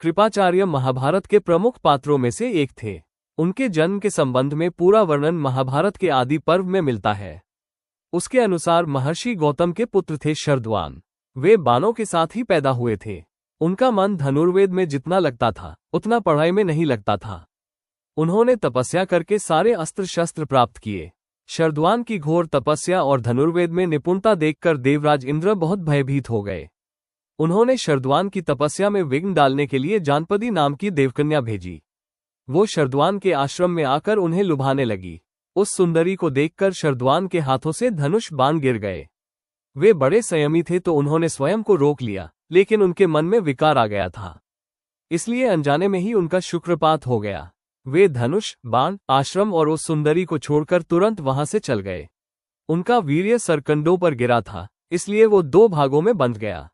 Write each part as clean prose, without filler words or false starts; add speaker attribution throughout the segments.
Speaker 1: कृपाचार्य महाभारत के प्रमुख पात्रों में से एक थे। उनके जन्म के संबंध में पूरा वर्णन महाभारत के आदि पर्व में मिलता है। उसके अनुसार महर्षि गौतम के पुत्र थे शरद्वान। वे बाणों के साथ ही पैदा हुए थे। उनका मन धनुर्वेद में जितना लगता था उतना पढ़ाई में नहीं लगता था। उन्होंने तपस्या करके सारे अस्त्र शस्त्र प्राप्त किए। शरद्वान की घोर तपस्या और धनुर्वेद में निपुणता देखकर देवराज इंद्र बहुत भयभीत हो गए। उन्होंने शरद्वान की तपस्या में विघ्न डालने के लिए जानपदी नाम की देवकन्या भेजी। वो शरद्वान के आश्रम में आकर उन्हें लुभाने लगी। उस सुंदरी को देखकर शरद्वान के हाथों से धनुष बाण गिर गए। वे बड़े संयमी थे तो उन्होंने स्वयं को रोक लिया, लेकिन उनके मन में विकार आ गया था, इसलिए अनजाने में ही उनका शुक्रपात हो गया। वे धनुष, बाण, आश्रम और उस सुंदरी को छोड़कर तुरंत वहां से चल गए। उनका वीर्य सरकंडों पर गिरा था, इसलिए वो 2 भागों में बंध गया।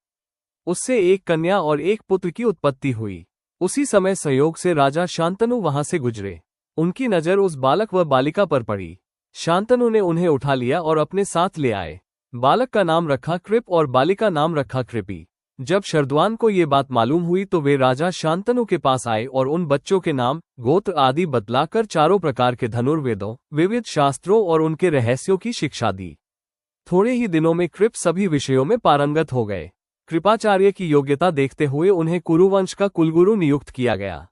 Speaker 1: उससे एक कन्या और एक पुत्र की उत्पत्ति हुई। उसी समय संयोग से राजा शांतनु वहां से गुजरे। उनकी नजर उस बालक व बालिका पर पड़ी। शांतनु ने उन्हें उठा लिया और अपने साथ ले आए। बालक का नाम रखा कृप और बालिका नाम रखा कृपी। जब शरद्वान को ये बात मालूम हुई तो वे राजा शांतनु के पास आए और उन बच्चों के नाम, गोत्र आदि बतलाकर चारों प्रकार के धनुर्वेदों, विविध शास्त्रों और उनके रहस्यों की शिक्षा दी। थोड़े ही दिनों में कृप सभी विषयों में पारंगत हो गए। कृपाचार्य की योग्यता देखते हुए उन्हें कुरुवंश का कुलगुरु नियुक्त किया गया।